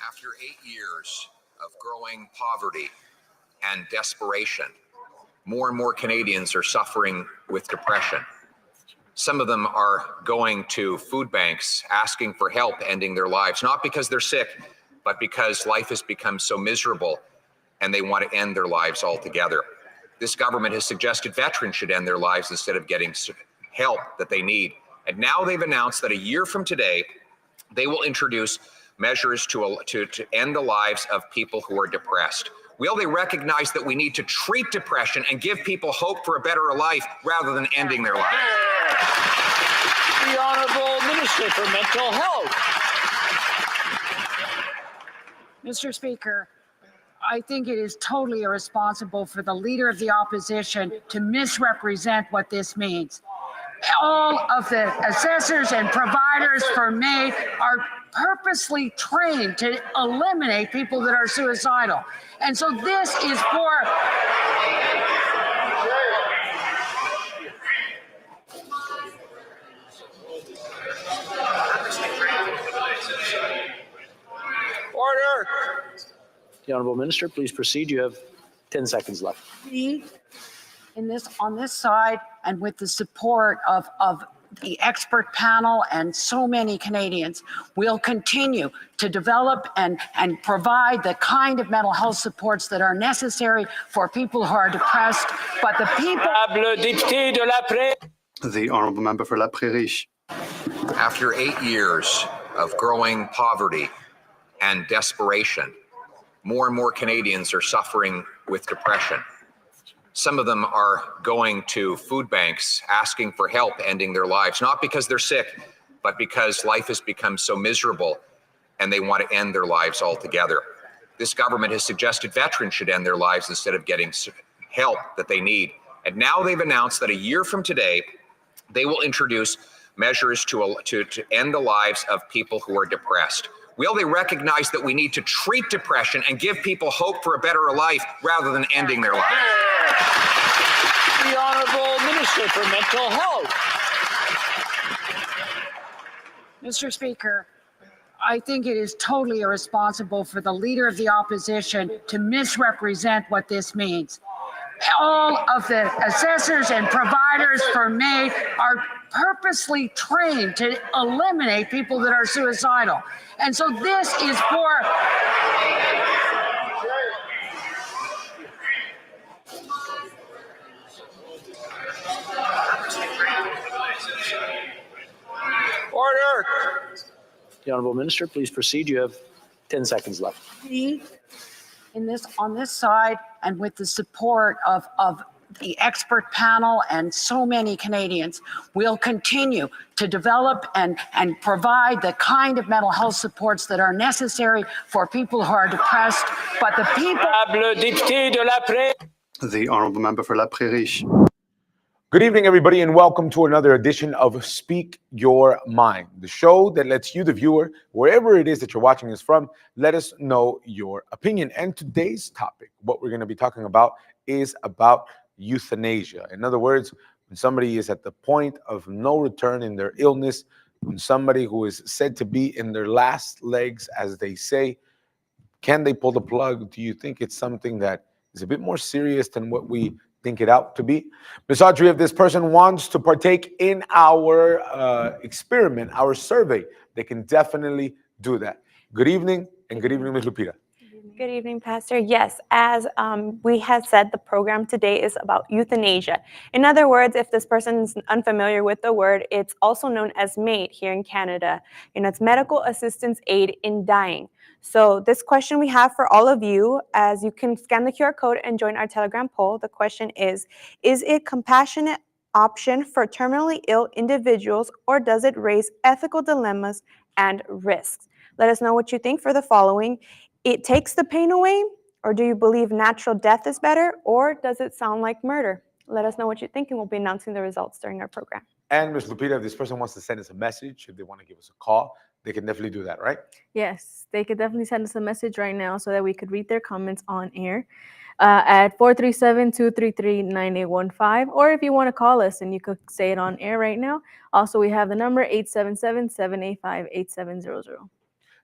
After 8 years of growing poverty and desperation, more and more Canadians are suffering with depression. Some of them are going to food banks asking for help ending their lives, not because they're sick, but because life has become so miserable and they want to end their lives altogether. This government has suggested veterans should end their lives instead of getting help that they need. And now they've announced that a year from today, they will introduce measures to end the lives of people who are depressed. Will they recognize that we need to treat depression and give people hope for a better life rather than ending their life? The Honourable Minister for Mental Health. Mr. Speaker, I think it is totally irresponsible for the Leader of the Opposition to misrepresent what this means. All of the assessors and providers for MAID are purposely trained to eliminate people that are suicidal. And so this is for... Order. The Honourable Minister, please proceed. You have 10 seconds left. On this side, and with the support of the expert panel and so many Canadians, will continue to develop and provide the kind of mental health supports that are necessary for people who are depressed. But the people... The Honourable Member for La Prairie. After 8 years of growing poverty and desperation, more and more Canadians are suffering with depression. Some of them are going to food banks asking for help ending their lives, not because they're sick, but because life has become so miserable and they want to end their lives altogether. This government has suggested veterans should end their lives instead of getting help that they need. And now they've announced that a year from today, they will introduce measures to end the lives of people who are depressed. Will they recognize that we need to treat depression and give people hope for a better life rather than ending their life? The Honourable Minister for Mental Health. Mr. Speaker, I think it is totally irresponsible for the Leader of the Opposition to misrepresent what this means. All of the assessors and providers for MAID are purposely trained to eliminate people that are suicidal. And so this is for Order. The Honorable Minister, please proceed. You have 10 seconds left. me in this, on this side, and with the support of the expert panel and so many Canadians, will continue to develop and provide the kind of mental health supports that are necessary for people who are depressed. But the people. The Honourable Member for La Prairie. Good evening, everybody, and welcome to another edition of Speak Your Mind, the show that lets you, the viewer, wherever it is that you're watching us from, let us know your opinion. And today's topic, what we're going to be talking about, is about euthanasia. In other words, when somebody is at the point of no return in their illness, when somebody who is said to be in their last legs, as they say, can they pull the plug? Do you think it's something that is a bit more serious than what we think it out to be? Ms. Audrey, if this person wants to partake in our experiment, our survey, they can definitely do that. Good evening, and good evening, Ms. Lupita. Good evening, Pastor. Yes, as we had said, the program today is about euthanasia. In other words, if this person is unfamiliar with the word, it's also known as MAID here in Canada. It's medical assistance aid in dying. So this question we have for all of you, as you can scan the QR code and join our Telegram poll, the question is it a compassionate option for terminally ill individuals, or does it raise ethical dilemmas and risks? Let us know what you think for the following. It takes the pain away, or do you believe natural death is better, or does it sound like murder? Let us know what you think, and we'll be announcing the results during our program. And Ms. Lupita, if this person wants to send us a message, if they want to give us a call, they can definitely do that, right? Yes, they could definitely send us a message right now so that we could read their comments on air at 437-233-9815. Or if you want to call us and you could say it on air right now. Also, we have the number 877-785-8700.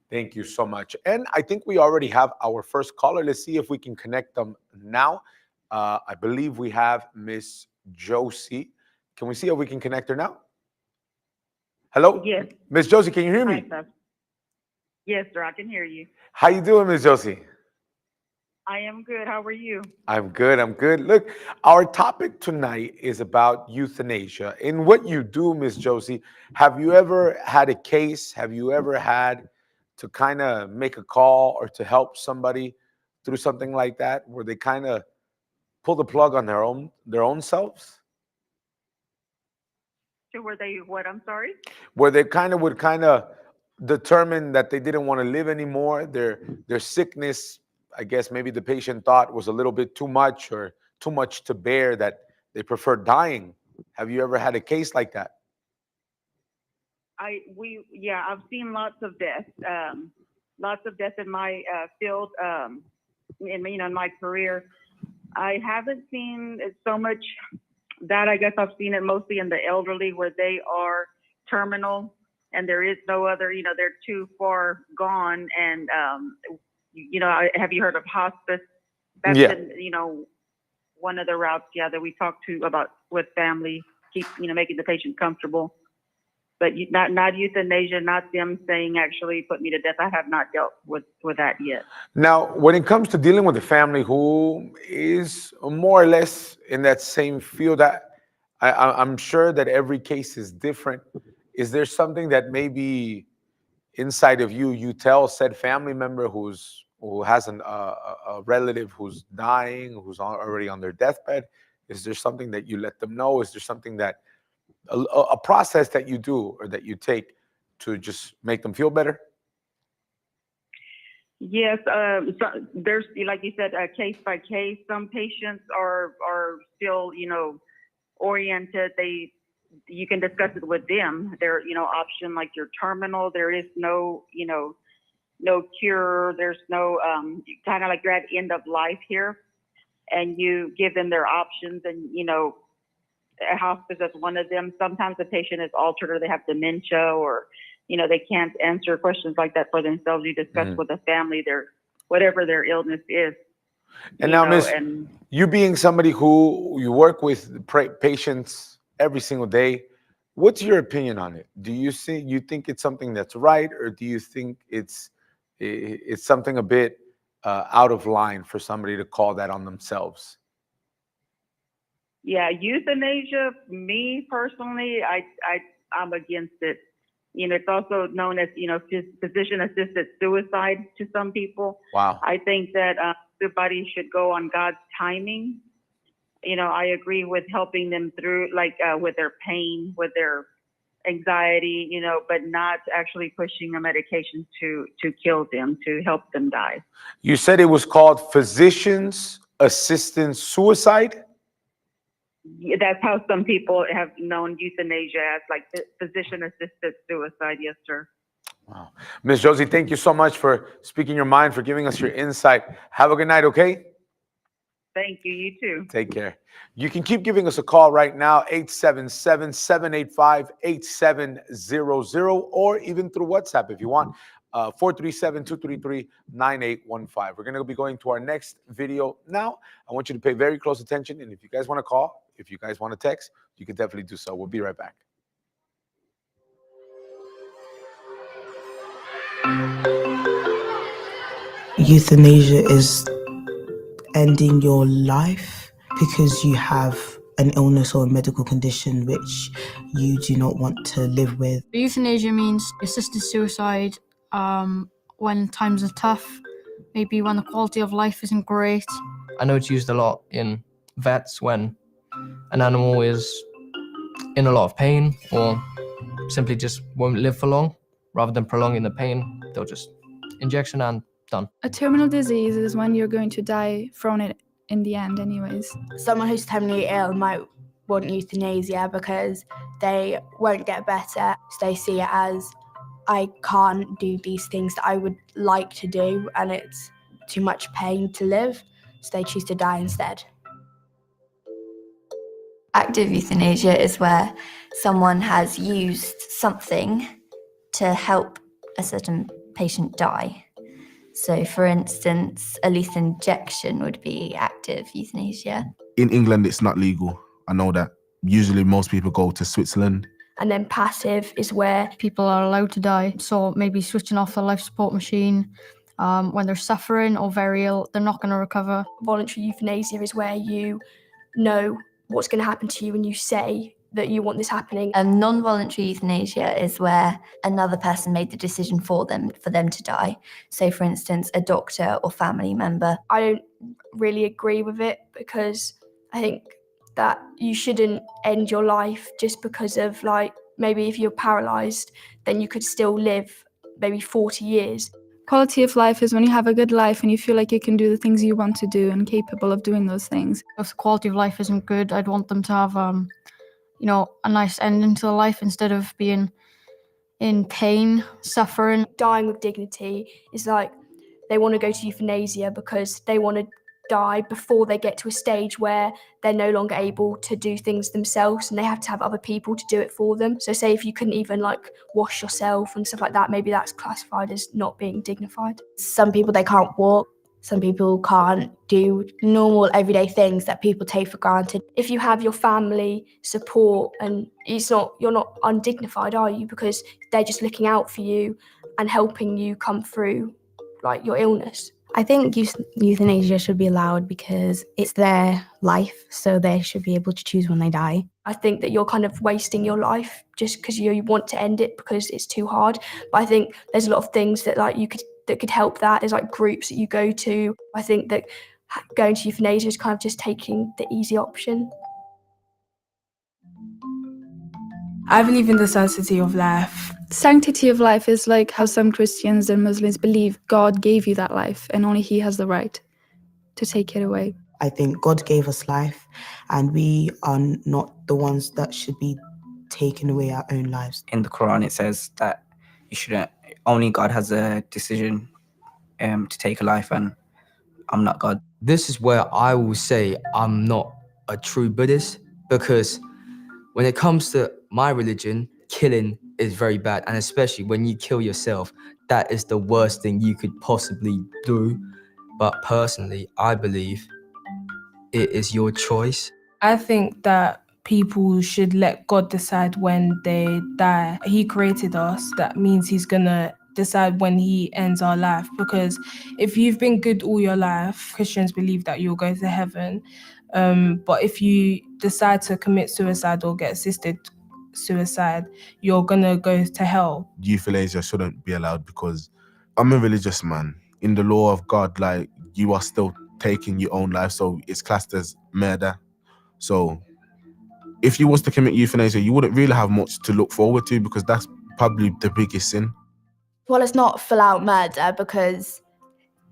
Thank you so much. And I think we already have our first caller. Let's see if we can connect them now. I believe we have Miss Josie. Can we see if we can connect her now? Hello? Yes. Miss Josie, can you hear me? Hi, sir. Yes, sir, I can hear you. How you doing, Miss Josie? I am good. How are you? I'm good. I'm good. Look, our topic tonight is about euthanasia. In what you do, Miss Josie, have you ever had a case? Have you ever had to kind of make a call or to help somebody through something like that, where they kind of pull the plug on their own selves? So were they what? I'm sorry? Where they would determine that they didn't want to live anymore. Their sickness, I guess maybe the patient thought, was a little bit too much or too much to bear, that they prefer dying. Have you ever had a case like that? I've seen lots of deaths in my field, in my career. I haven't seen so much that. I guess I've seen it mostly in the elderly, where they are terminal and there is no other, they're too far gone. And, have you heard of hospice? That's been, one of the routes, that we talk to about with family, keep, making the patient comfortable. But not euthanasia, not them saying actually put me to death. I have not dealt with that yet. Now, when it comes to dealing with a family who is more or less in that same field, I'm sure that every case is different. Is there something that maybe inside of you tell said family member who has a relative who's dying, who's already on their deathbed? Is there something that you let them know? Is there something that a process that you do or that you take to just make them feel better? Yes, so there's, like you said, case by case. Some patients are still, oriented. You can discuss it with them. Their, option, like you're terminal. There is no, no cure. There's no kind of like you're at end of life here, and you give them their options, and hospice is one of them. Sometimes the patient is altered, or they have dementia, or they can't answer questions like that for themselves. You discuss with the family whatever their illness is, And you now, know, Miss, and you being somebody who you work with patients every single day, what's your opinion on it? Do you think it's something that's right, or do you think it's something a bit out of line for somebody to call that on themselves? yeah, euthanasia, me personally, I'm against it. You know, it's also known as, you know, physician-assisted suicide to some people. Wow. I think that everybody should go on God's timing. You know, I agree with helping them through, like with their pain, with their anxiety, you know, but not actually pushing a medication to kill them, to help them die. You said it was called physician's assisted suicide? Yeah, that's how some people have known euthanasia as, like physician-assisted suicide. Yes, sir. Wow. Ms. Josie, thank you so much for speaking your mind, for giving us your insight. Have a good night, okay? Thank you. You too. Take care. You can keep giving us a call right now, 877-785-8700, or even through WhatsApp if you want, 437-233-9815. We're going to be going to our next video now. I want you to pay very close attention, and if you guys want to call, if you guys want to text, you can definitely do so. We'll be right back. Euthanasia is ending your life because you have an illness or a medical condition which you do not want to live with. Euthanasia means assisted suicide when times are tough, maybe when the quality of life isn't great. I know it's used a lot in vets when an animal is in a lot of pain or simply just won't live for long. Rather than prolonging the pain, they'll just injection and done. A terminal disease is when you're going to die from it in the end anyways. Someone who's terminally ill might want euthanasia because they won't get better. So they see it as, I can't do these things that I would like to do and it's too much pain to live. So they choose to die instead. Active euthanasia is where someone has used something to help a certain patient die. So, for instance, a lethal injection would be active euthanasia. In England, it's not legal. I know that. Usually most people go to Switzerland. And then passive is where people are allowed to die. So maybe switching off the life support machine when they're suffering or very ill, they're not going to recover. Voluntary euthanasia is where you know what's going to happen to you and you say that you want this happening. Non-voluntary euthanasia is where another person made the decision for them to die. So, for instance, a doctor or family member. I don't really agree with it because I think that you shouldn't end your life just because of, like, maybe if you're paralyzed, then you could still live maybe 40 years. Quality of life is when you have a good life and you feel like you can do the things you want to do and capable of doing those things. If the quality of life isn't good, I'd want them to have a nice ending to life instead of being in pain, suffering. Dying with dignity is like they want to go to euthanasia because they want to die before they get to a stage where they're no longer able to do things themselves and they have to have other people to do it for them. So say if you couldn't even like wash yourself and stuff like that, maybe that's classified as not being dignified. Some people, they can't walk. Some people can't do normal everyday things that people take for granted. If you have your family support and you're not undignified, are you? Because they're just looking out for you and helping you come through like your illness. I think euthanasia should be allowed because it's their life, so they should be able to choose when they die. I think that you're kind of wasting your life just because you want to end it because it's too hard. But I think there's a lot of things that that could help that. There's like groups that you go to. I think that going to euthanasia is kind of just taking the easy option. I believe in the sanctity of life. Sanctity of life is like how some Christians and Muslims believe God gave you that life and only He has the right to take it away. I think God gave us life and we are not the ones that should be taking away our own lives. In the Quran, it says that you shouldn't, only God has a decision to take a life, and I'm not God. This is where I will say I'm not a true Buddhist, because when it comes to my religion, killing is very bad, and especially when you kill yourself, that is the worst thing you could possibly do. But personally, I believe it is your choice. I think that people should let God decide when they die. He created us. That means he's gonna decide when he ends our life. Because if you've been good all your life, Christians believe that you'll go to heaven. But if you decide to commit suicide or get assisted suicide, you're gonna go to hell. Euthanasia shouldn't be allowed because I'm a religious man. In the law of God, like, you are still taking your own life, so it's classed as murder. So if you was to commit euthanasia, you wouldn't really have much to look forward to because that's probably the biggest sin. Well, it's not full out murder because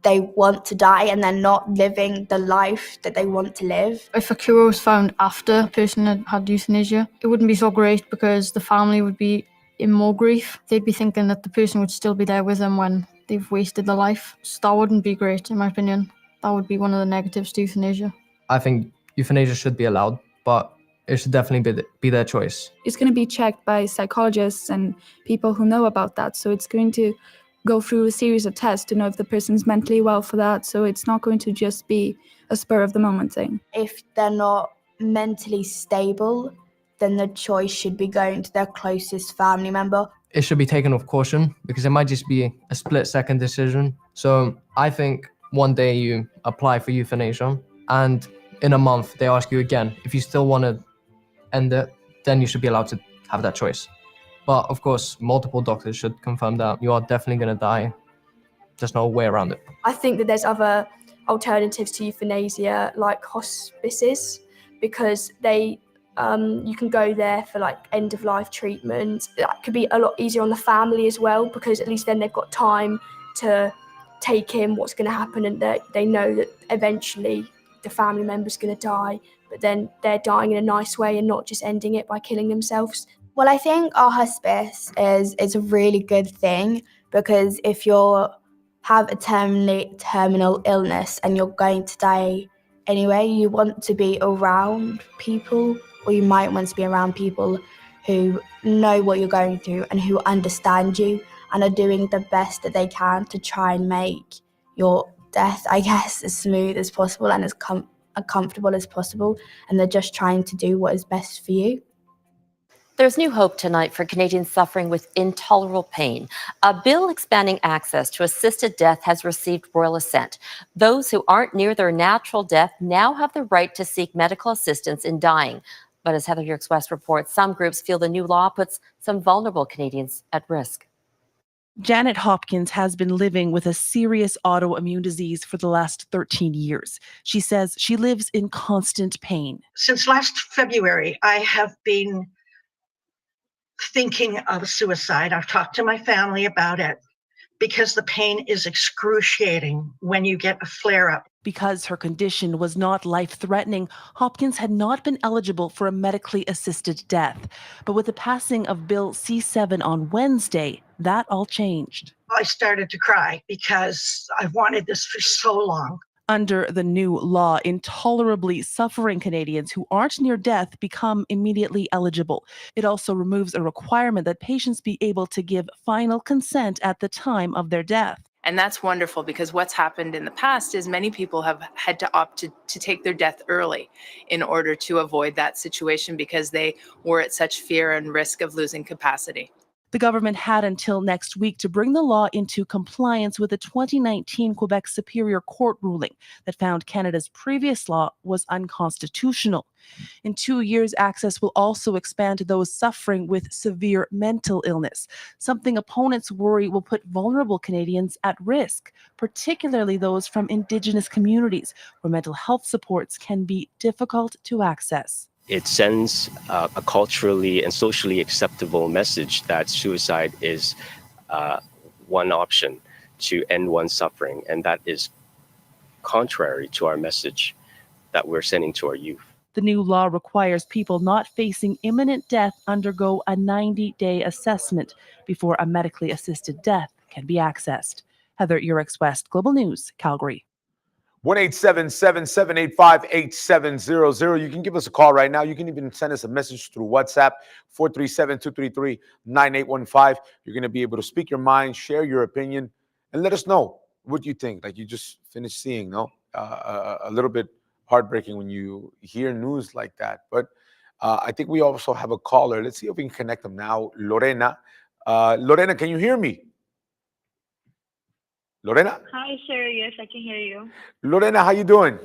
they want to die and they're not living the life that they want to live. If a cure was found after a person had had euthanasia, it wouldn't be so great because the family would be in more grief. They'd be thinking that the person would still be there with them when they've wasted their life. So that wouldn't be great, in my opinion. That would be one of the negatives to euthanasia. I think euthanasia should be allowed, but it should definitely be their choice. It's going to be checked by psychologists and people who know about that. So it's going to go through a series of tests to know if the person's mentally well for that. So it's not going to just be a spur of the moment thing. If they're not mentally stable, then the choice should be going to their closest family member. It should be taken with caution because it might just be a split-second decision. So I think one day you apply for euthanasia and in a month they ask you again. If you still want to end it, then you should be allowed to have that choice. But of course, multiple doctors should confirm that you are definitely going to die. There's no way around it. I think that there's other alternatives to euthanasia, like hospices, because they you can go there for like end of life treatment. That could be a lot easier on the family as well, because at least then they've got time to take in what's going to happen, and they know that eventually the family member's going to die, but then they're dying in a nice way and not just ending it by killing themselves. Well, I think our hospice is a really good thing, because if you have a terminal illness and you're going to die anyway, you want to be around people, or you might want to be around people who know what you're going through and who understand you and are doing the best that they can to try and make your death, I guess, as smooth as possible and as comfortable as possible. And they're just trying to do what is best for you. There's new hope tonight for Canadians suffering with intolerable pain. A bill expanding access to assisted death has received royal assent. Those who aren't near their natural death now have the right to seek medical assistance in dying. But as Heather Yerkes West reports, some groups feel the new law puts some vulnerable Canadians at risk. Janet Hopkins has been living with a serious autoimmune disease for the last 13 years. She says she lives in constant pain. Since last February, I have been thinking of suicide. I've talked to my family about it because the pain is excruciating when you get a flare-up. Because her condition was not life-threatening, Hopkins had not been eligible for a medically assisted death. But with the passing of Bill C-7 on Wednesday, that all changed. I started to cry because I've wanted this for so long. Under the new law, intolerably suffering Canadians who aren't near death become immediately eligible. It also removes a requirement that patients be able to give final consent at the time of their death. And that's wonderful, because what's happened in the past is many people have had to opt to take their death early in order to avoid that situation because they were at such fear and risk of losing capacity. The government had until next week to bring the law into compliance with a 2019 Quebec Superior Court ruling that found Canada's previous law was unconstitutional. In 2 years, access will also expand to those suffering with severe mental illness, something opponents worry will put vulnerable Canadians at risk, particularly those from Indigenous communities, where mental health supports can be difficult to access. It sends a culturally and socially acceptable message that suicide is one option to end one's suffering, and that is contrary to our message that we're sending to our youth. The new law requires people not facing imminent death undergo a 90-day assessment before a medically assisted death can be accessed. Heather Yerkes West, Global News, Calgary. 1-877-785-8700. You can give us a call right now. You can even send us a message through WhatsApp, 437-233-9815. You're going to be able to speak your mind, share your opinion, and let us know What do you think? Like you just finished seeing, no? A little bit heartbreaking when you hear news like that. But I think we also have a caller. Let's see if we can connect them now. Lorena. Lorena, can you hear me? Lorena? Hi, sir. Yes, I can hear you. Lorena, how you doing?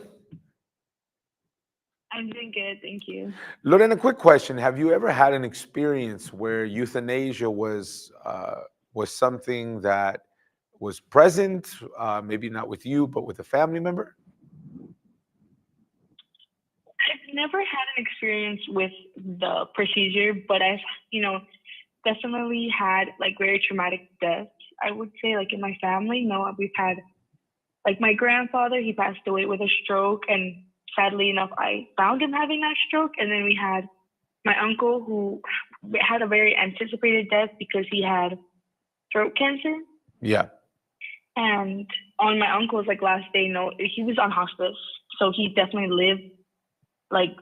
I'm doing good, thank you. Lorena, quick question. Have you ever had an experience where euthanasia was something that was present, maybe not with you, but with a family member? I've never had an experience with the procedure, but I've, definitely had like very traumatic deaths. I would say like in my family, we've had like my grandfather, he passed away with a stroke, and sadly enough, I found him having that stroke. And then we had my uncle who had a very anticipated death because he had throat cancer. Yeah. And on my uncle's like last day, he was on hospice, so he definitely lived like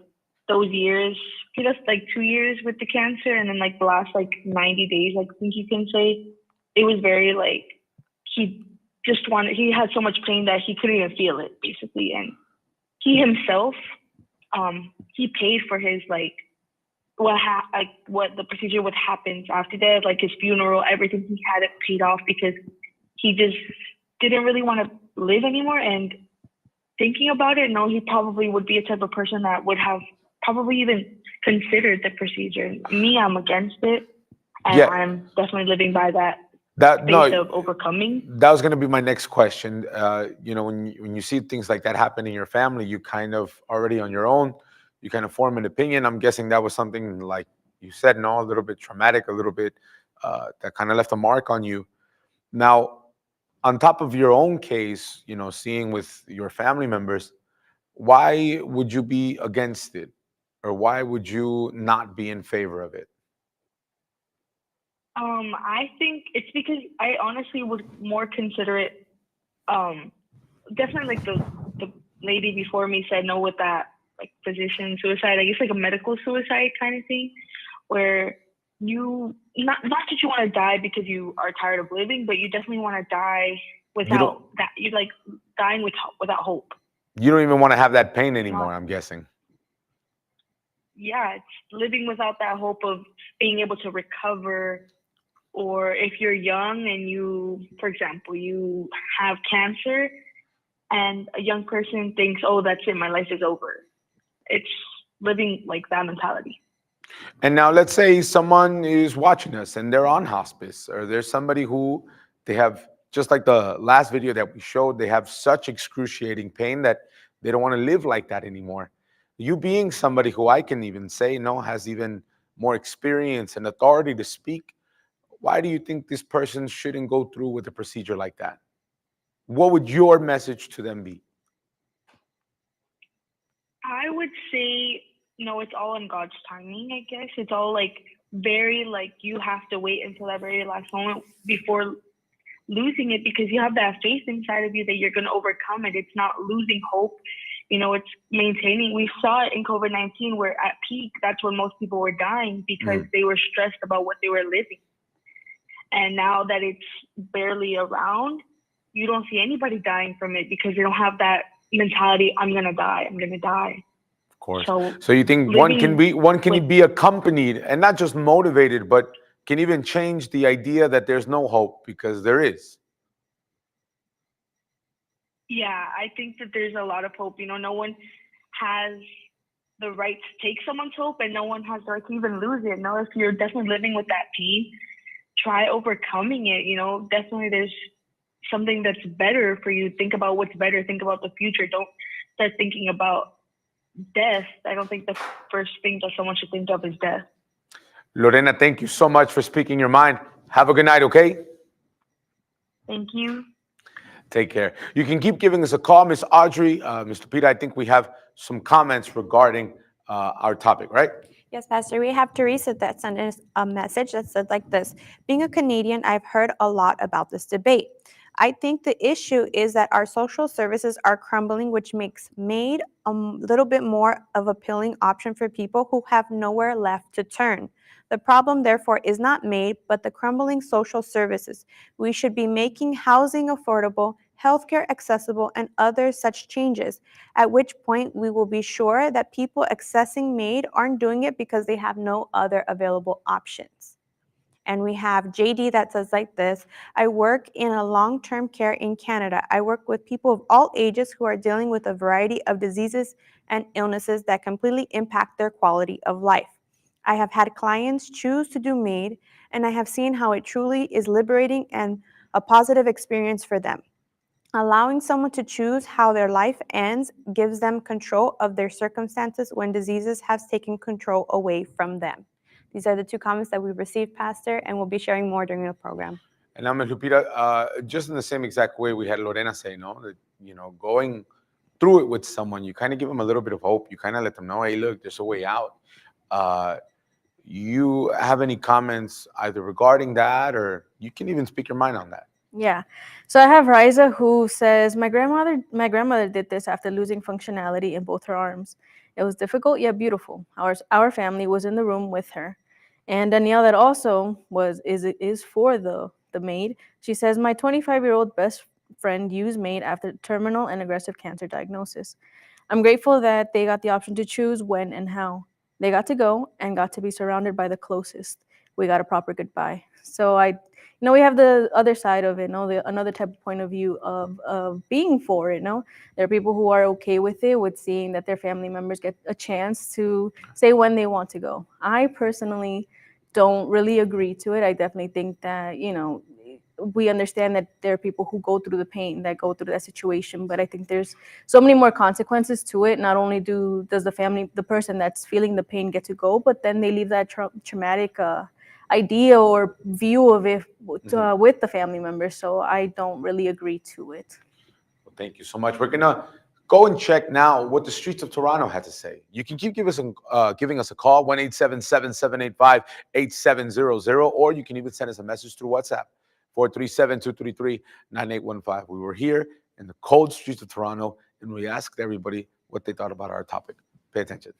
those years. He just like 2 years with the cancer, and then like the last like 90 days, I think you can say, it was very like he had so much pain that he couldn't even feel it basically. And he himself, he paid for his like what the procedure would happen after that, like his funeral, everything. He had it paid off because he just didn't really want to live anymore. And thinking about it, he probably would be a type of person that would have probably even considered the procedure. Me, I'm against it, and Yeah. I'm definitely living by that No, space of overcoming. that was going to be my next question. When you see things like that happen in your family, you kind of already on your own, you kind of form an opinion. I'm guessing that was something like you said, a little bit traumatic, a little bit that kind of left a mark on you. Now, on top of your own case, seeing with your family members, why would you be against it, or why would you not be in favor of it? I think it's because I honestly would more consider it, definitely like the lady before me said, no, with that like physician suicide, I guess like a medical suicide kind of thing, where you not that you want to die because you are tired of living, but you definitely want to die without that. You like dying without hope. You don't even want to have that pain anymore, I'm guessing. Yeah, it's living without that hope of being able to recover. Or if you're young and you, for example, you have cancer and a young person thinks, oh, that's it, my life is over. It's living like that mentality. And now let's say someone is watching us and they're on hospice, or there's somebody who they have, just like the last video that we showed, they have such excruciating pain that they don't want to live like that anymore. You being somebody who I can even say, has even more experience and authority to speak, why do you think this person shouldn't go through with a procedure like that? What would your message to them be? I would say, it's all in God's timing, I guess. It's all like very like you have to wait until that very last moment before losing it, because you have that faith inside of you that you're going to overcome it. It's not losing hope. It's maintaining. We saw it in COVID-19 where at peak, that's when most people were dying because they were stressed about what they were living. And now that it's barely around, you don't see anybody dying from it because they don't have that mentality, I'm going to die. Of course. So So you think one can be accompanied and not just motivated, but can even change the idea that there's no hope, because there is. Yeah, I think that there's a lot of hope. No one has the right to take someone's hope, and no one has the right to even lose it. If you're definitely living with that pain, try overcoming it. Definitely there's something that's better for you. Think about what's better. Think about the future. Don't start thinking about death. I don't think the first thing that someone should think of is death. Lorena, thank you so much for speaking your mind. Have a good night, okay? Thank you. Take care. You can keep giving us a call, Miss Audrey. Mr. Peter, I think we have some comments regarding our topic, right? Yes, Pastor. We have Teresa that sent us a message that said like this: being a Canadian, I've heard a lot about this debate. I think the issue is that our social services are crumbling, which makes MAID a little bit more of an appealing option for people who have nowhere left to turn. The problem, therefore, is not MAID, but the crumbling social services. We should be making housing affordable, healthcare accessible, and other such changes, at which point we will be sure that people accessing MAID aren't doing it because they have no other available options. And we have JD that says like this: I work in a long-term care in Canada. I work with people of all ages who are dealing with a variety of diseases and illnesses that completely impact their quality of life. I have had clients choose to do MAID, and I have seen how it truly is liberating and a positive experience for them. Allowing someone to choose how their life ends gives them control of their circumstances when diseases have taken control away from them. These are the two comments that we received, Pastor, and we'll be sharing more during the program. And now, Ms. Lupita, just in the same exact way we had Lorena say, no, that, going through it with someone, you kind of give them a little bit of hope. You kind of let them know, hey, look, there's a way out. You have any comments either regarding that, or you can even speak your mind on that? Yeah. So I have Riza, who says, my grandmother did this after losing functionality in both her arms. It was difficult yet beautiful. Our family was in the room with her. And Danielle, that also is for the MAID. She says, my 25-year-old best friend used MAID after terminal and aggressive cancer diagnosis. I'm grateful that they got the option to choose when and how. They got to go and got to be surrounded by the closest. We got a proper goodbye. So we have the other side of it, another type of point of view of being for it. There are people who are okay with it, with seeing that their family members get a chance to say when they want to go. I personally don't really agree to it. I definitely think that, we understand that there are people who go through the pain, that go through that situation, but I think there's so many more consequences to it. Not only does the person that's feeling the pain get to go, but then they leave that traumatic idea or view of it with the family members. So I don't really agree to it. Well, thank you so much. We're gonna go and check now what the streets of Toronto had to say. You can keep giving us a call, 1-877-785-8700, or you can even send us a message through WhatsApp, 437-233-9815. We were here in the cold streets of Toronto, and we asked everybody what they thought about our topic. Pay attention.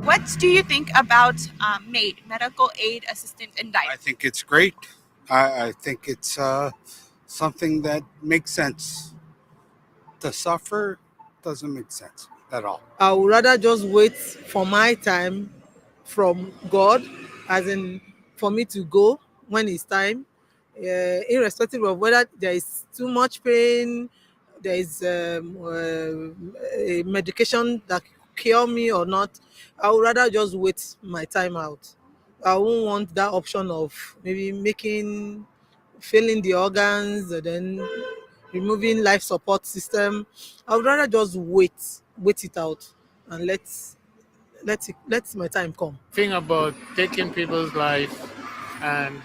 What do you think about MAID, medical aid assistant in dying? I think it's great. I think it's something that makes sense. To suffer doesn't make sense at all. I would rather just wait for my time from God, as in for me to go when it's time, irrespective of whether there is too much pain, there is a medication that cure me or not. I would rather just wait my time out. I won't want that option of maybe failing the organs and then removing life support system. I would rather just wait it out and let my time come. Thing about taking people's life, and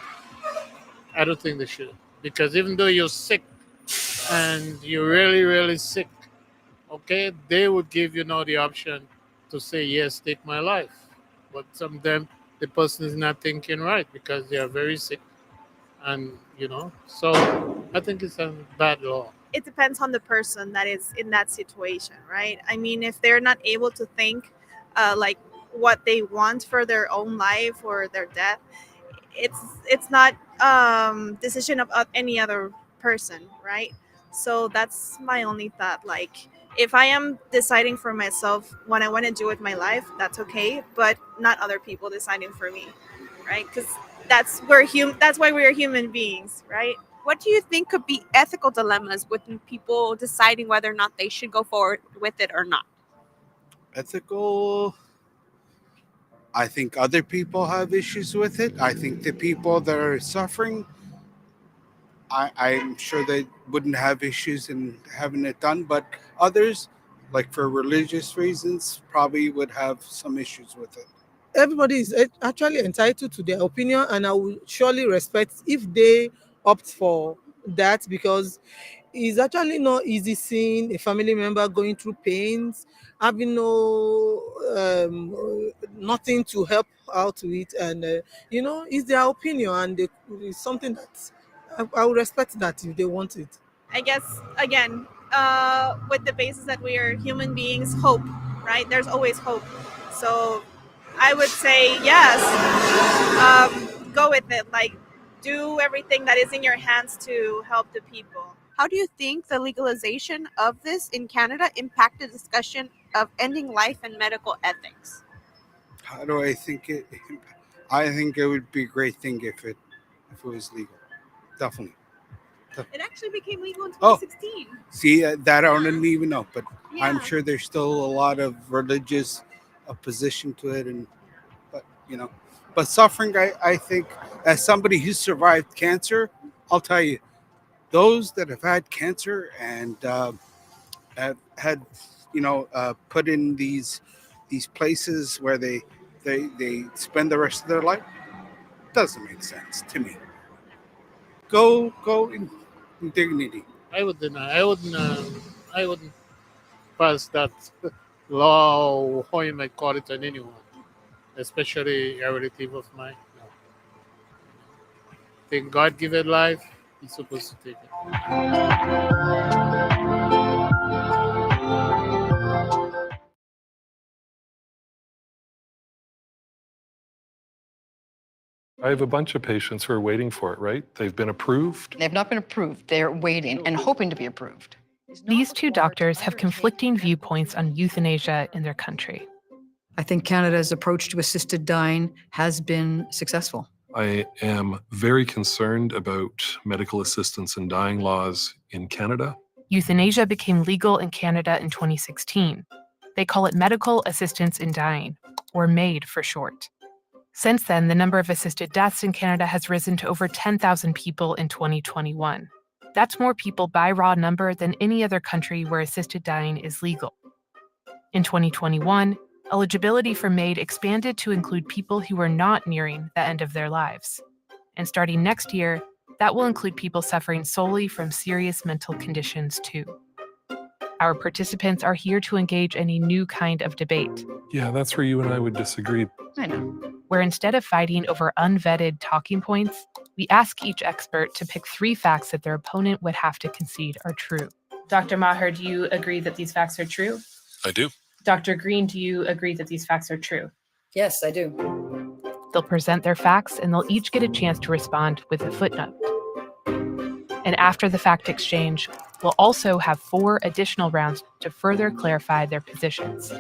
I don't think they should, because even though you're sick and you're really, really sick, okay, they would give you the option to say, yes, take my life. But some of them, the person is not thinking right because they are very sick. And, so I think it's a bad law. It depends on the person that is in that situation, right? I mean, if they're not able to think like what they want for their own life or their death, it's not decision of any other person, right? So that's my only thought. Like, if I am deciding for myself what I want to do with my life, that's okay, but not other people deciding for me, right? Because that's why we're human beings, right? What do you think could be ethical dilemmas with people deciding whether or not they should go forward with it or not? Ethical, I think other people have issues with it. I think the people that are suffering, I'm sure they wouldn't have issues in having it done, but others, like for religious reasons, probably would have some issues with it. Everybody is actually entitled to their opinion, and I will surely respect if they opt for that, because it's actually not easy seeing a family member going through pains, having nothing to help out with, and it's their opinion, and it's something that I will respect that if they want it. I guess, again, with the basis that we are human beings, hope right? There's always hope. So I would say yes, go with it. Like, do everything that is in your hands to help the people. How do you think the legalization of this in Canada impacted discussion of ending life and medical ethics? How do I think it? I think it would be a great thing if it was legal. Definitely. It actually became legal in Oh. 2016. See, that I don't even know, but Yeah. I'm sure there's still a lot of religious opposition to it, but suffering. I think, as somebody who survived cancer, I'll tell you, those that have had cancer and have had, put in these places where they spend the rest of their life, doesn't make sense to me. Go in dignity. I would deny. I wouldn't pass that law, or how you might call it, on anyone, especially a relative of mine. No. I think God given life, He's supposed to take it. I have a bunch of patients who are waiting for it, right? They've been approved. They've not been approved. They're waiting and hoping to be approved. These two doctors have conflicting viewpoints on euthanasia in their country. I think Canada's approach to assisted dying has been successful. I am very concerned about medical assistance in dying laws in Canada. Euthanasia became legal in Canada in 2016. They call it medical assistance in dying, or MAID for short. Since then, the number of assisted deaths in Canada has risen to over 10,000 people in 2021. That's more people by raw number than any other country where assisted dying is legal. In 2021, eligibility for MAID expanded to include people who are not nearing the end of their lives. And starting next year, that will include people suffering solely from serious mental conditions too. Our participants are here to engage in a new kind of debate. Yeah, that's where you and I would disagree. I know. Where instead of fighting over unvetted talking points, we ask each expert to pick 3 facts that their opponent would have to concede are true. Dr. Maher, do you agree that these facts are true? I do. Dr. Green, do you agree that these facts are true? Yes, I do. They'll present their facts and they'll each get a chance to respond with a footnote. And after the fact exchange, we'll also have 4 additional rounds to further clarify their positions.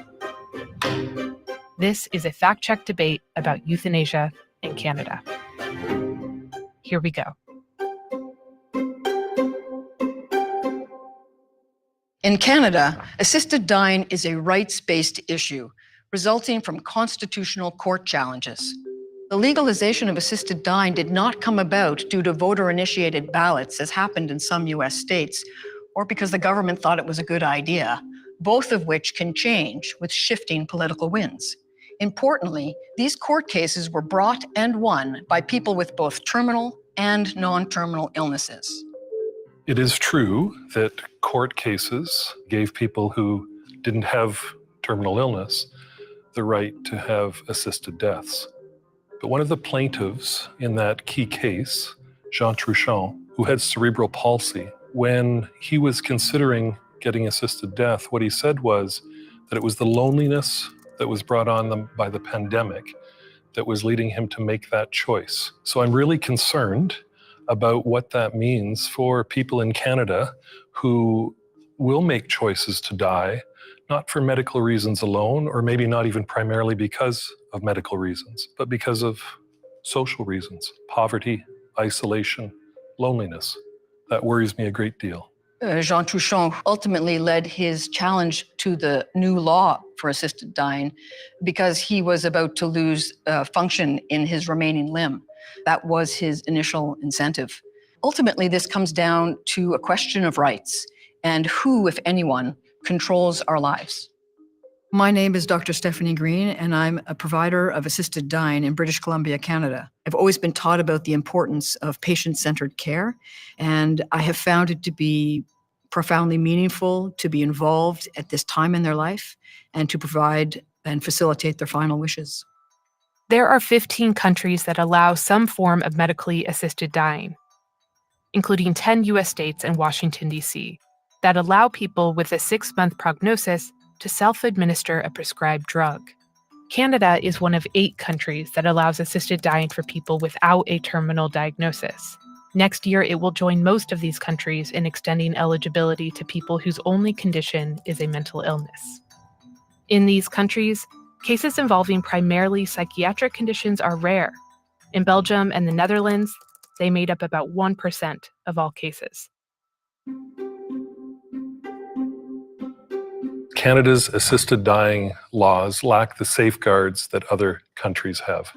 This is a fact-check debate about euthanasia in Canada. Here we go. In Canada, assisted dying is a rights-based issue resulting from constitutional court challenges. The legalization of assisted dying did not come about due to voter-initiated ballots, as happened in some US states, or because the government thought it was a good idea, both of which can change with shifting political winds. Importantly, these court cases were brought and won by people with both terminal and non-terminal illnesses. It is true that court cases gave people who didn't have terminal illness the right to have assisted deaths. But one of the plaintiffs in that key case, Jean Truchon, who had cerebral palsy, when he was considering getting assisted death, what he said was that it was the loneliness that was brought on them by the pandemic that was leading him to make that choice. So I'm really concerned about what that means for people in Canada who will make choices to die, not for medical reasons alone, or maybe not even primarily because of medical reasons, but because of social reasons, poverty, isolation, loneliness. That worries me a great deal. Jean Truchon ultimately led his challenge to the new law for assisted dying because he was about to lose function in his remaining limb. That was his initial incentive. Ultimately, this comes down to a question of rights and who, if anyone, controls our lives. My name is Dr. Stephanie Green, and I'm a provider of assisted dying in British Columbia, Canada. I've always been taught about the importance of patient-centered care, and I have found it to be profoundly meaningful to be involved at this time in their life and to provide and facilitate their final wishes. There are 15 countries that allow some form of medically assisted dying, including 10 US states and Washington, D.C., that allow people with a 6-month prognosis to self-administer a prescribed drug. Canada is one of 8 countries that allows assisted dying for people without a terminal diagnosis. Next year, it will join most of these countries in extending eligibility to people whose only condition is a mental illness. In these countries, cases involving primarily psychiatric conditions are rare. In Belgium and the Netherlands, they made up about 1% of all cases. Canada's assisted dying laws lack the safeguards that other countries have.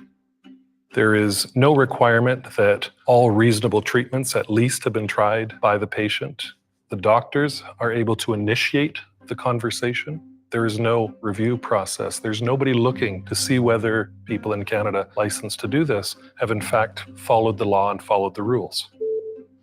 There is no requirement that all reasonable treatments at least have been tried by the patient. The doctors are able to initiate the conversation. There is no review process. There's nobody looking to see whether people in Canada licensed to do this have in fact followed the law and followed the rules.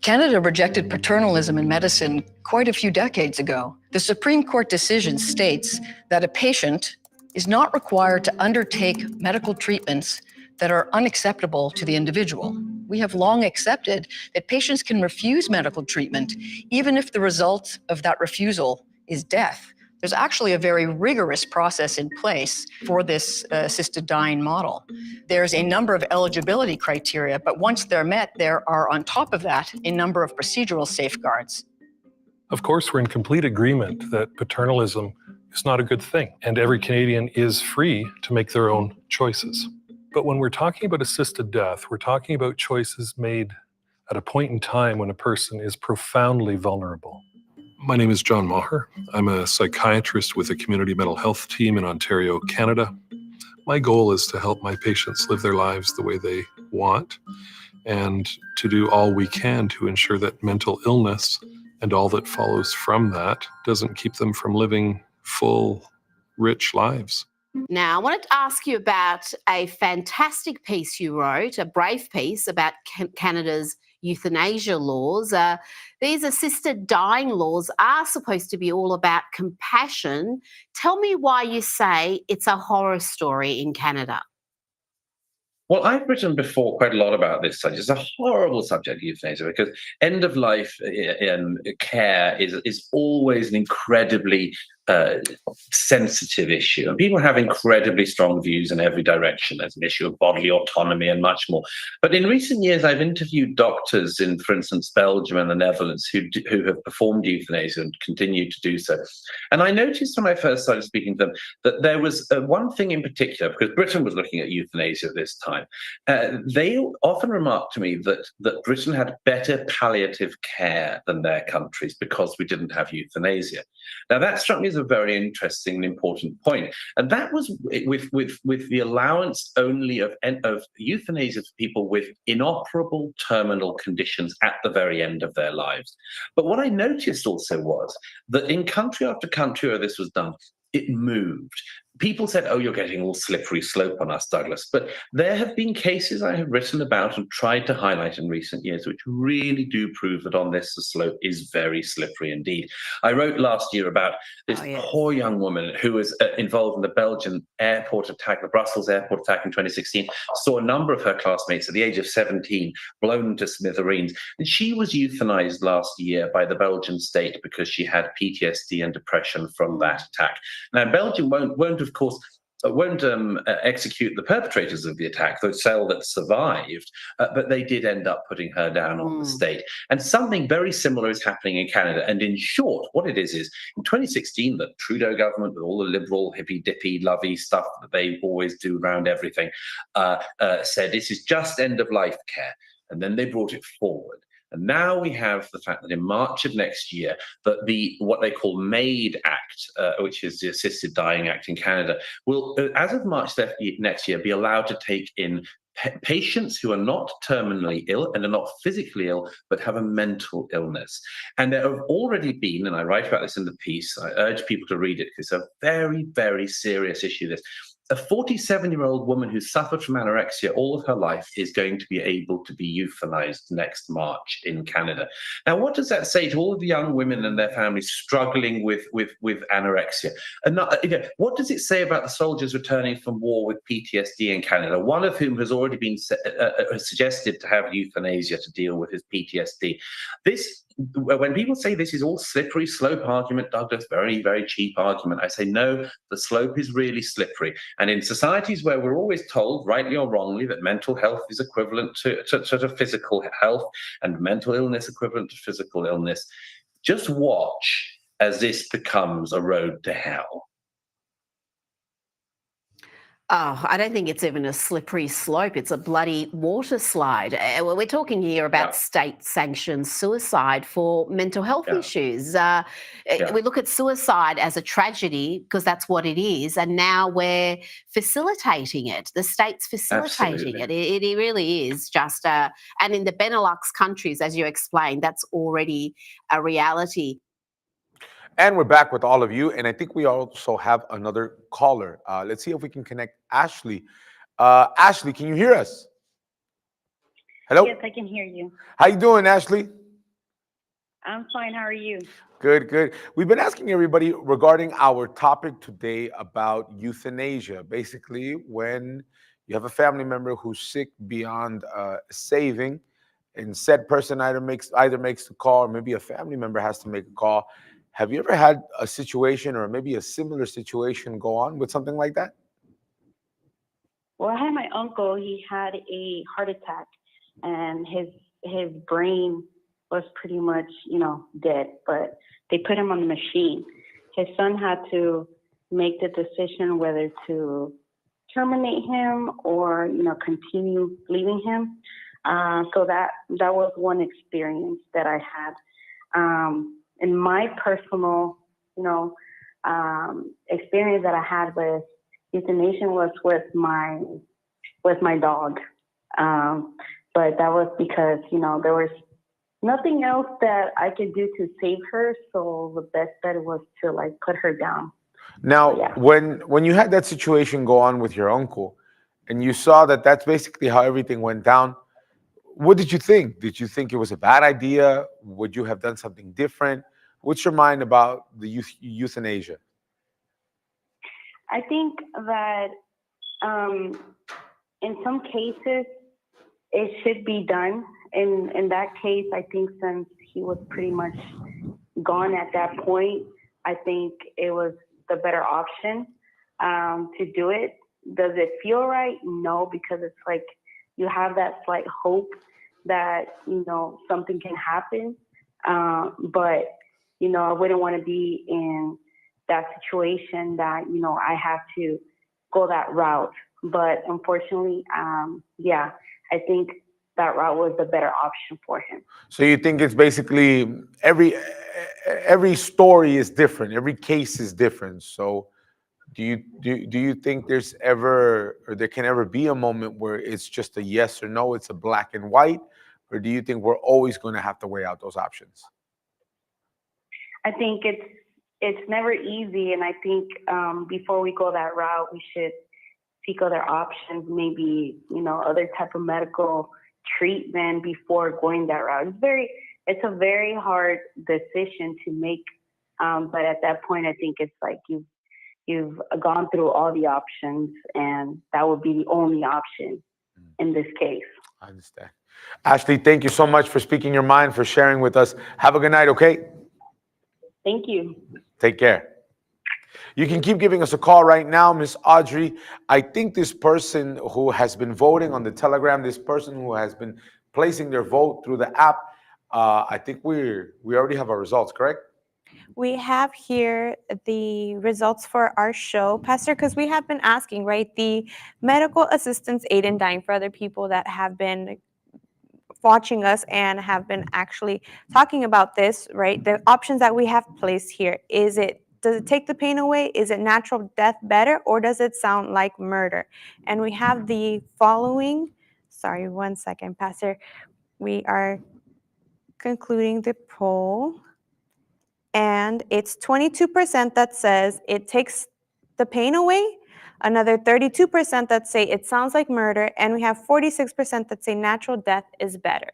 Canada rejected paternalism in medicine quite a few decades ago. The Supreme Court decision states that a patient is not required to undertake medical treatments that are unacceptable to the individual. We have long accepted that patients can refuse medical treatment even if the result of that refusal is death. There's actually a very rigorous process in place for this assisted dying model. There's a number of eligibility criteria, but once they're met, there are on top of that a number of procedural safeguards. Of course, we're in complete agreement that paternalism is not a good thing, and every Canadian is free to make their own choices. But when we're talking about assisted death, we're talking about choices made at a point in time when a person is profoundly vulnerable. My name is John Maher. I'm a psychiatrist with a community mental health team in Ontario, Canada. My goal is to help my patients live their lives the way they want and to do all we can to ensure that mental illness and all that follows from that doesn't keep them from living full, rich lives. Now, I wanted to ask you about a fantastic piece you wrote, a brave piece about Canada's euthanasia laws. These assisted dying laws are supposed to be all about compassion. Tell me why you say it's a horror story in Canada. Well, I've written before quite a lot about this subject. It's a horrible subject, euthanasia, because end-of-life care is always an incredibly sensitive issue. And people have incredibly strong views in every direction. There's an issue of bodily autonomy and much more. But in recent years, I've interviewed doctors in, for instance, Belgium and the Netherlands who have performed euthanasia and continue to do so. And I noticed when I first started speaking to them that there was one thing in particular, because Britain was looking at euthanasia at this time. They often remarked to me that Britain had better palliative care than their countries because we didn't have euthanasia. Now, that struck me as a very interesting and important point. And that was with the allowance only of euthanasia for people with inoperable terminal conditions at the very end of their lives. But what I noticed also was that in country after country where this was done, it moved. People said, oh, you're getting all slippery slope on us, Douglas. But there have been cases I have written about and tried to highlight in recent years, which really do prove that on this, the slope is very slippery indeed. I wrote last year about this poor young woman who was involved in the Belgian airport attack, the Brussels airport attack in 2016, saw a number of her classmates at the age of 17 blown to smithereens. And she was euthanized last year by the Belgian state because she had PTSD and depression from that attack. Now, Belgium won't of course, execute the perpetrators of the attack, the cell that survived, but they did end up putting her down on the state. And something very similar is happening in Canada. And in short, what it is in 2016, the Trudeau government, with all the liberal, hippy-dippy, lovey stuff that they always do around everything, said this is just end-of-life care. And then they brought it forward. And now we have the fact that in March of next year, that what they call MAID Act, which is the Assisted Dying Act in Canada, will, as of March next year, be allowed to take in patients who are not terminally ill and are not physically ill, but have a mental illness. And there have already been, and I write about this in the piece, I urge people to read it, because it's a very, very serious issue, this. A 47-year-old woman who suffered from anorexia all of her life is going to be able to be euthanized next March in Canada. Now, what does that say to all of the young women and their families struggling with anorexia? And what does it say about the soldiers returning from war with PTSD in Canada, one of whom has already been suggested to have euthanasia to deal with his PTSD? This when people say this is all slippery slope argument, Douglas, very, very cheap argument, I say, no, the slope is really slippery. And in societies where we're always told, rightly or wrongly, that mental health is equivalent to physical health and mental illness equivalent to physical illness, just watch as this becomes a road to hell. Oh, I don't think it's even a slippery slope. It's a bloody water slide. We're talking here about state-sanctioned suicide for mental health issues. We look at suicide as a tragedy because that's what it is, and now we're facilitating it. The state's facilitating it. It really is just and in the Benelux countries, as you explained, that's already a reality. And we're back with all of you. And I think we also have another caller. Let's see if we can connect Ashley. Ashley, can you hear us? Hello? Yes, I can hear you. How you doing, Ashley? I'm fine. How are you? Good, good. We've been asking everybody regarding our topic today about euthanasia. Basically, when you have a family member who's sick beyond saving, and said person either makes the call, or maybe a family member has to make a call. Have you ever had a situation or maybe a similar situation go on with something like that? Well, I had my uncle. He had a heart attack, and his brain was pretty much, dead. But they put him on the machine. His son had to make the decision whether to terminate him or, continue leaving him. So that was one experience that I had. In my personal, experience that I had with euthanasia was with my dog. But that was because, there was nothing else that I could do to save her. So the best bet was to put her down. Now, when you had that situation go on with your uncle, and you saw that that's basically how everything went down, what did you think? Did you think it was a bad idea? Would you have done something different? What's your mind about the euthanasia? I think that in some cases it should be done. In that case, I think since he was pretty much gone at that point, I think it was the better option to do it. Does it feel right? No, because it's like you have that slight hope that, something can happen. But, I wouldn't want to be in that situation that, I have to go that route. But unfortunately, I think that route was the better option for him. So you think it's basically every story is different, every case is different. So do you think there's ever, or there can ever be a moment where it's just a yes or no, it's a black and white, or do you think we're always going to have to weigh out those options? I think it's never easy, and I think before we go that route, we should seek other options, maybe other type of medical treatment before going that route. It's a very hard decision to make, but at that point, I think it's like you've gone through all the options, and that would be the only option in this case. I understand. Ashley, thank you so much for speaking your mind, for sharing with us. Have a good night, okay? Thank you. Take care. You can keep giving us a call right now, Miss Audrey. I think this person who has been voting on the Telegram, this person who has been placing their vote through the app, I think we already have our results, correct? We have here the results for our show, Pastor, because we have been asking, right, the medical assistance aid in dying for other people that have been watching us and have been actually talking about this, right? The options that we have placed here, does it take the pain away? Is it natural death better, or does it sound like murder? And we have the following, sorry, 1 second, Pastor. We are concluding the poll. And it's 22% that says it takes the pain away, another 32% that say it sounds like murder, and we have 46% that say natural death is better.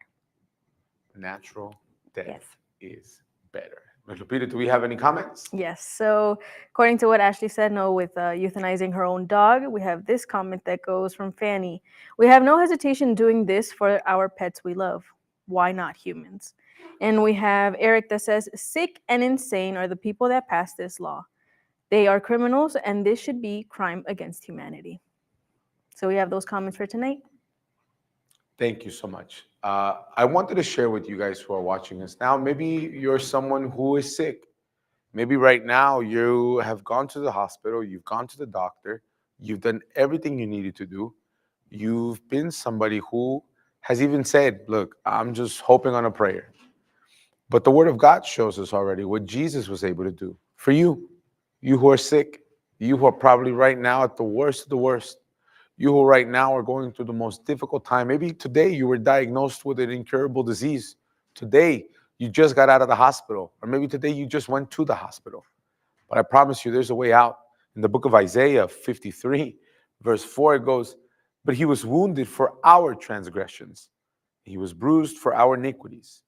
Natural death is better. Ms. Lupita, do we have any comments? Yes. So according to what Ashley said, no, with euthanizing her own dog, we have this comment that goes from Fanny. We have no hesitation doing this for our pets we love. Why not humans? And we have Eric that says, sick and insane are the people that pass this law. They are criminals, and this should be crime against humanity. So we have those comments for tonight. Thank you so much. I wanted to share with you guys who are watching us now. Maybe you're someone who is sick. Maybe right now you have gone to the hospital, you've gone to the doctor, you've done everything you needed to do. You've been somebody who has even said, look, I'm just hoping on a prayer. But the Word of God shows us already what Jesus was able to do for you. You who are sick, you who are probably right now at the worst of the worst, you who right now are going through the most difficult time. Maybe today you were diagnosed with an incurable disease. Today you just got out of the hospital, or maybe today you just went to the hospital. But I promise you there's a way out. In the book of Isaiah 53, verse 4, it goes, but he was wounded for our transgressions. He was bruised for our iniquities.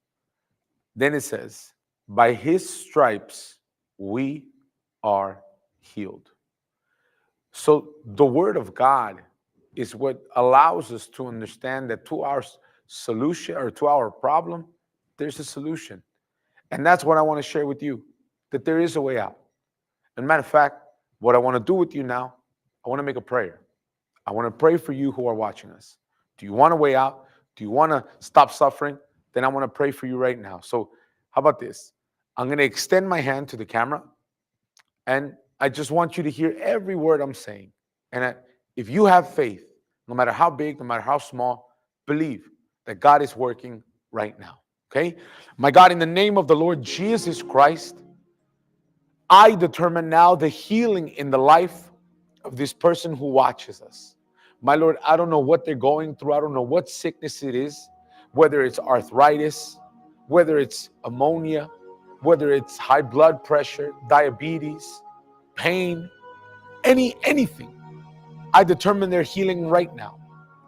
Then it says, by his stripes we are healed. So the Word of God is what allows us to understand that to our solution or to our problem, there's a solution. And that's what I want to share with you, that there is a way out. As a matter of fact, what I want to do with you now, I want to make a prayer. I want to pray for you who are watching us. Do you want a way out? Do you want to stop suffering? Then I want to pray for you right now. So how about this? I'm going to extend my hand to the camera, and I just want you to hear every word I'm saying. And if you have faith, no matter how big, no matter how small, believe that God is working right now. Okay? My God, in the name of the Lord Jesus Christ, I determine now the healing in the life of this person who watches us. My Lord, I don't know what they're going through. I don't know what sickness it is, whether it's arthritis, whether it's ammonia, whether it's high blood pressure, diabetes, pain, anything. I determine their healing right now.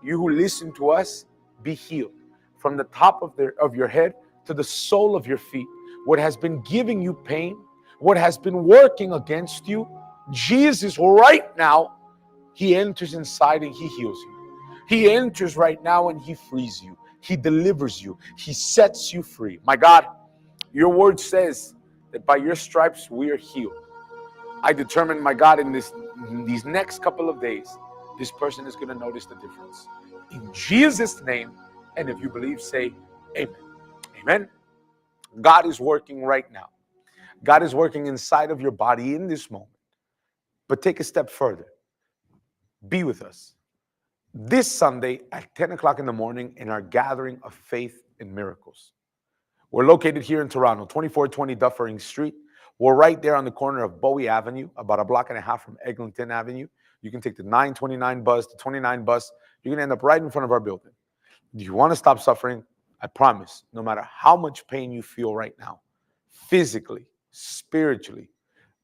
You who listen to us, be healed from the top of your head to the sole of your feet. What has been giving you pain, what has been working against you, Jesus right now, he enters inside and he heals you. He enters right now and he frees you. He delivers you. He sets you free. My God, your word says that by your stripes we are healed. I determine, my God, in these next couple of days, this person is going to notice the difference. In Jesus' name, and if you believe, say amen. Amen. God is working right now. God is working inside of your body in this moment. But take a step further. Be with us this Sunday at 10 o'clock in the morning in our gathering of faith and miracles. We're located here in Toronto, 2420 Dufferin Street. We're right there on the corner of Bowie Avenue, about a block and a half from Eglinton Avenue. You can take the 929 bus, the 29 bus. You're going to end up right in front of our building. Do you want to stop suffering? I promise, no matter how much pain you feel right now, physically, spiritually,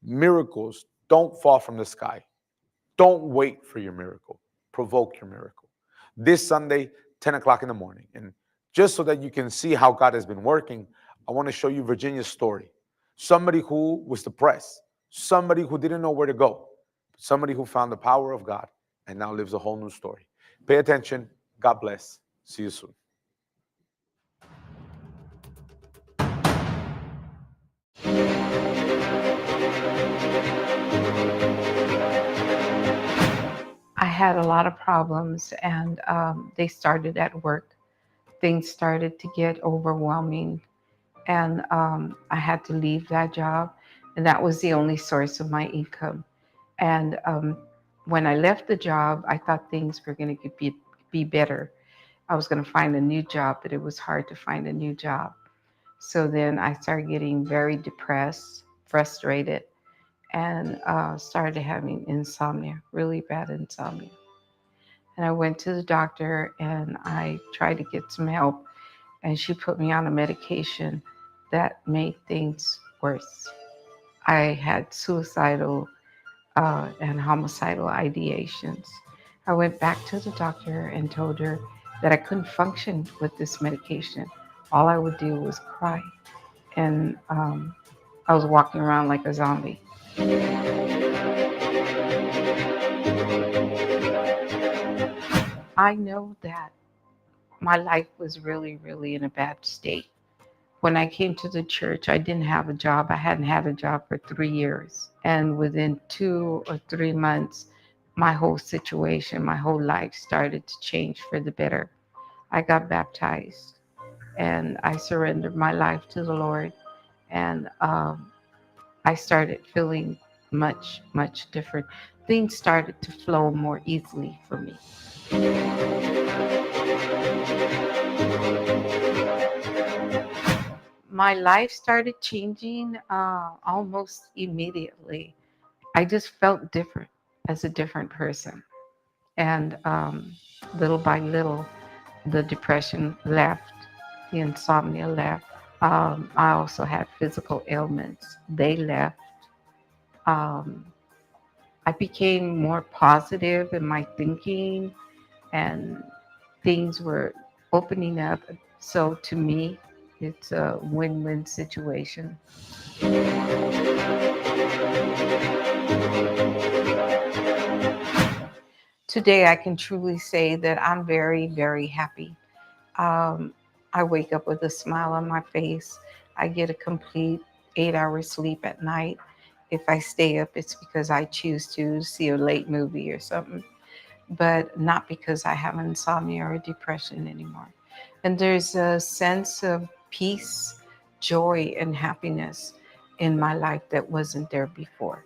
miracles don't fall from the sky. Don't wait for your miracle. Provoke your miracle. This Sunday, 10 o'clock in the morning. And just so that you can see how God has been working, I want to show you Virginia's story. Somebody who was depressed, somebody who didn't know where to go, somebody who found the power of God and now lives a whole new story. Pay attention. God bless. See you soon. I had a lot of problems, and they started at work. Things started to get overwhelming, and I had to leave that job, and that was the only source of my income. And when I left the job, I thought things were going to be better. I was going to find a new job, but it was hard to find a new job. So then I started getting very depressed, frustrated, and started having insomnia, really bad insomnia. And I went to the doctor and I tried to get some help, and she put me on a medication that made things worse. I had suicidal and homicidal ideations. I went back to the doctor and told her that I couldn't function with this medication. All I would do was cry. And I was walking around like a zombie. I know that my life was really, really in a bad state. When I came to the church, I didn't have a job. I hadn't had a job for 3 years. And within 2 or 3 months, my whole situation, my whole life started to change for the better. I got baptized and I surrendered my life to the Lord. And I started feeling much, much different. Things started to flow more easily for me. My life started changing almost immediately. I just felt different as a different person. And little by little, the depression left, the insomnia left. I also had physical ailments. They left. I became more positive in my thinking, and things were opening up. So to me, it's a win-win situation. Today, I can truly say that I'm very, very happy. I wake up with a smile on my face. I get a complete 8-hour sleep at night. If I stay up, it's because I choose to see a late movie or something, but not because I have insomnia or depression anymore. And there's a sense of peace, joy, and happiness in my life that wasn't there before.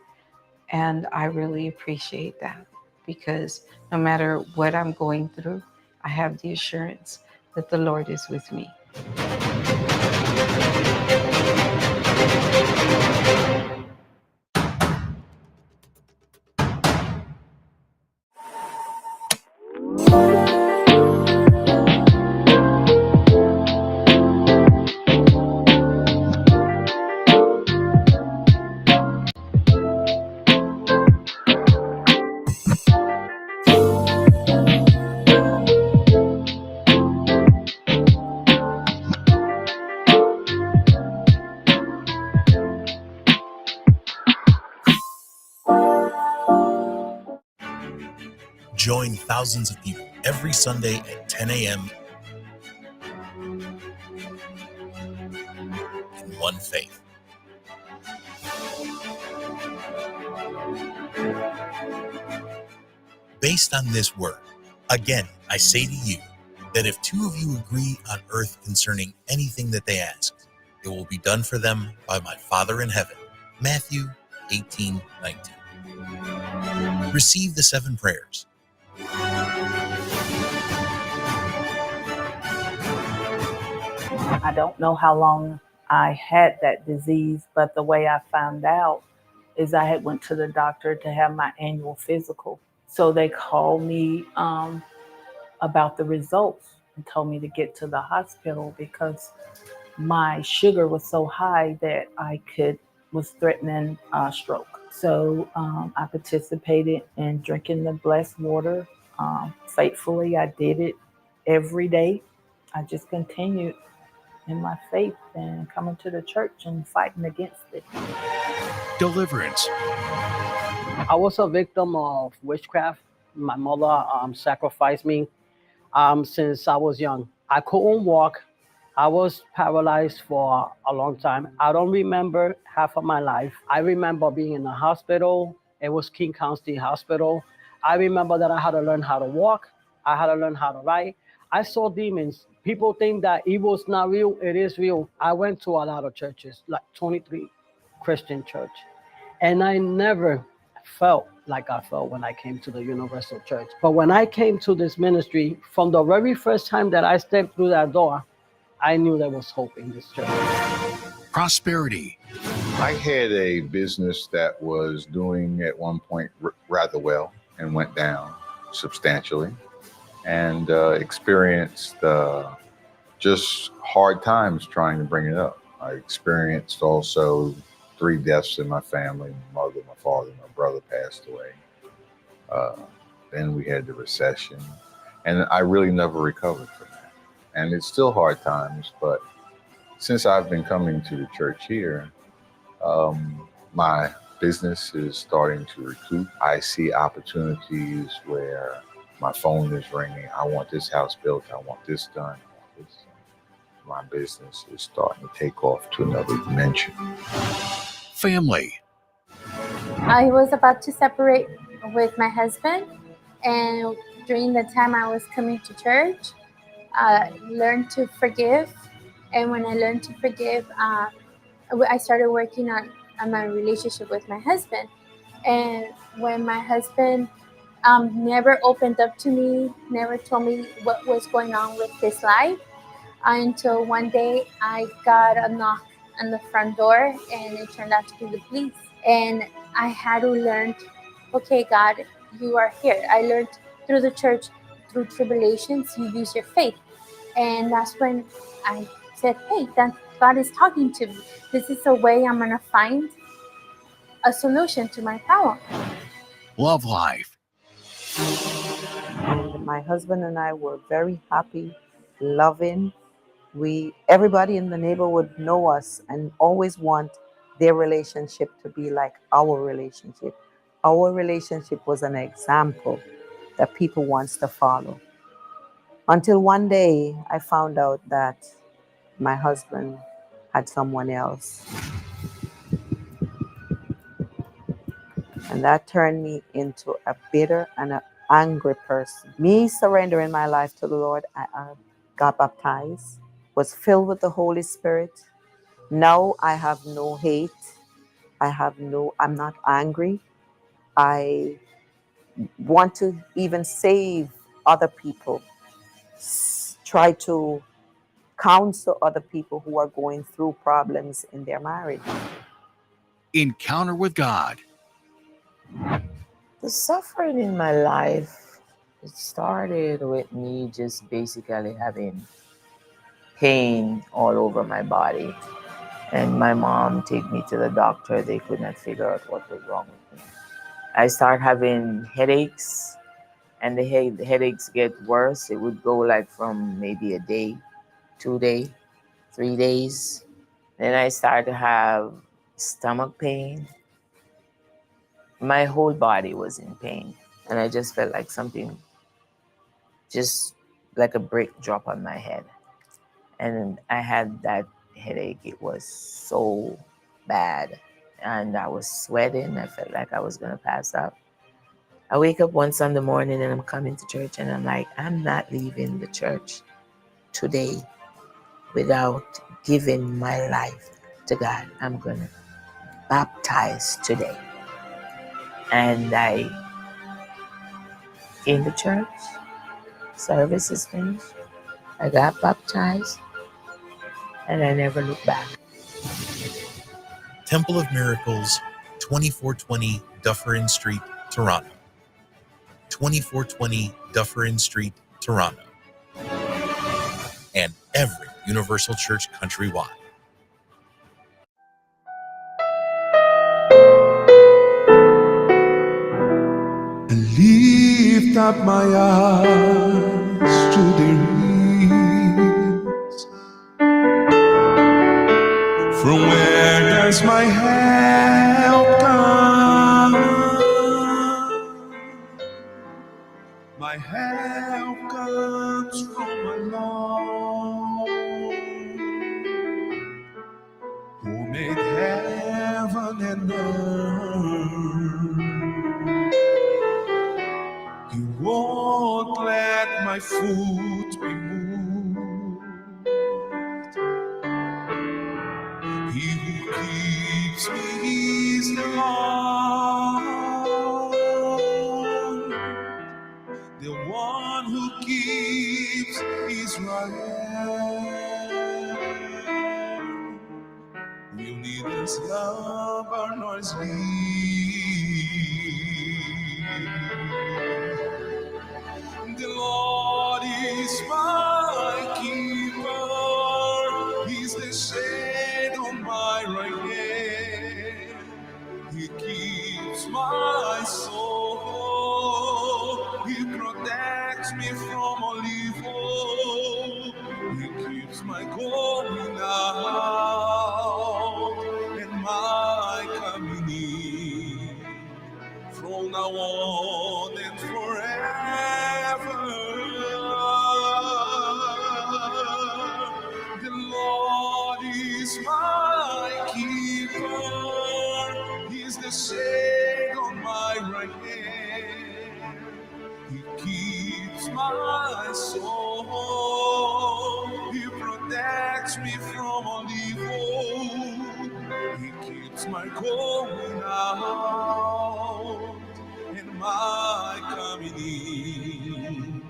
And I really appreciate that, because no matter what I'm going through, I have the assurance that the Lord is with me. Join thousands of people every Sunday at 10 a.m. in one faith. Based on this word, again, I say to you that if two of you agree on earth concerning anything that they ask, it will be done for them by my Father in heaven. Matthew 18:19. Receive the 7 prayers. I don't know how long I had that disease, but the way I found out is I had went to the doctor to have my annual physical. So they called me about the results and told me to get to the hospital because my sugar was so high that was threatening a stroke. So I participated in drinking the blessed water. Faithfully, I did it every day. I just continued in my faith and coming to the church and fighting against it. Deliverance. I was a victim of witchcraft. My mother sacrificed me since I was young. I couldn't walk. I was paralyzed for a long time. I don't remember half of my life. I remember being in the hospital. It was King County Hospital. I remember that I had to learn how to walk. I had to learn how to write. I saw demons. People think that evil's not real. It is real. I went to a lot of churches, like 23 Christian church. And I never felt like I felt when I came to the Universal Church. But when I came to this ministry, from the very first time that I stepped through that door, I knew there was hope in this church. Prosperity. I had a business that was doing at one point rather well and went down substantially, and experienced just hard times trying to bring it up. I experienced also 3 deaths in my family. My mother, my father, my brother passed away. Then we had the recession, and I really never recovered from that. And it's still hard times, but since I've been coming to the church here, my business is starting to recoup. I see opportunities where my phone is ringing. I want this house built. I want this done. I want this done. my business is starting to take off to another dimension. Family. I was about to separate with my husband, and during the time I was coming to church, I learned to forgive. And when I learned to forgive, I started working on my relationship with my husband. And when my husband never opened up to me, never told me what was going on with his life, until one day I got a knock on the front door, and it turned out to be the police. And I had to learn, okay, God, you are here. I learned through the church, through tribulations, you use your faith. And that's when I said, hey, that God is talking to me. This is a way I'm going to find a solution to my problem. Love life. And my husband and I were very happy, loving. Everybody in the neighborhood know us and always want their relationship to be like our relationship. Our relationship was an example that people wants to follow. Until one day I found out that my husband had someone else. And that turned me into a bitter and an angry person. Me surrendering my life to the Lord, I got baptized, was filled with the Holy Spirit. Now I have no hate. I'm not angry. I want to even save other people. Try to counsel other people who are going through problems in their marriage. Encounter with God. The suffering in my life, it started with me just basically having pain all over my body. And my mom took me to the doctor. They could not figure out what was wrong with me. I started having headaches, and the headaches get worse. It would go like from maybe a day, 2 days, 3 days. Then I started to have stomach pain. My whole body was in pain. And I just felt like something, just like a brick drop on my head. And I had that headache. It was so bad. And I was sweating. I felt like I was going to pass out. I wake up one Sunday morning and I'm coming to church and I'm like, I'm not leaving the church today without giving my life to God. I'm going to baptize today. And I came to church. Service is finished. I got baptized and I never looked back. Temple of Miracles, 2420 Dufferin Street, Toronto. 2420 Dufferin Street, Toronto. And every Universal Church countrywide. Lift up my eyes to the hills. From where does my help come? My help comes from my Lord, who made heaven and earth. He won't let my foot be moved. He who keeps me is the Lord, the one who keeps Israel. Will neither slumber nor sleep. The Lord is my keeper. He's the shade on my right hand. He keeps my soul. He protects me from all evil. He keeps my going out and my coming in. From now on and forever, the He's my keeper. He's the shade on my right hand. He keeps my soul. He protects me from all evil. He keeps my going out and my coming in,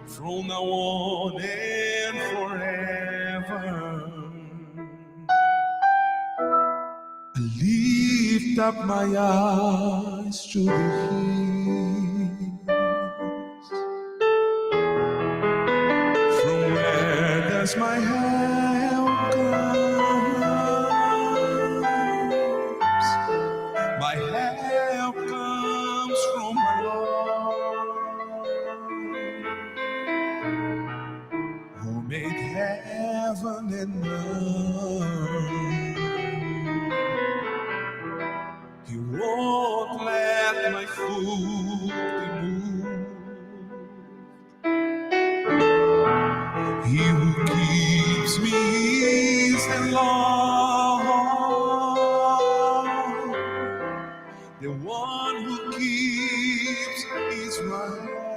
from now on and forever. I lift up my eyes to the hills. From where does my help comes? My help comes from my Lord, who made heaven and earth. He won't let my foot be moved. He who keeps me is the Lord. The one who keeps Israel.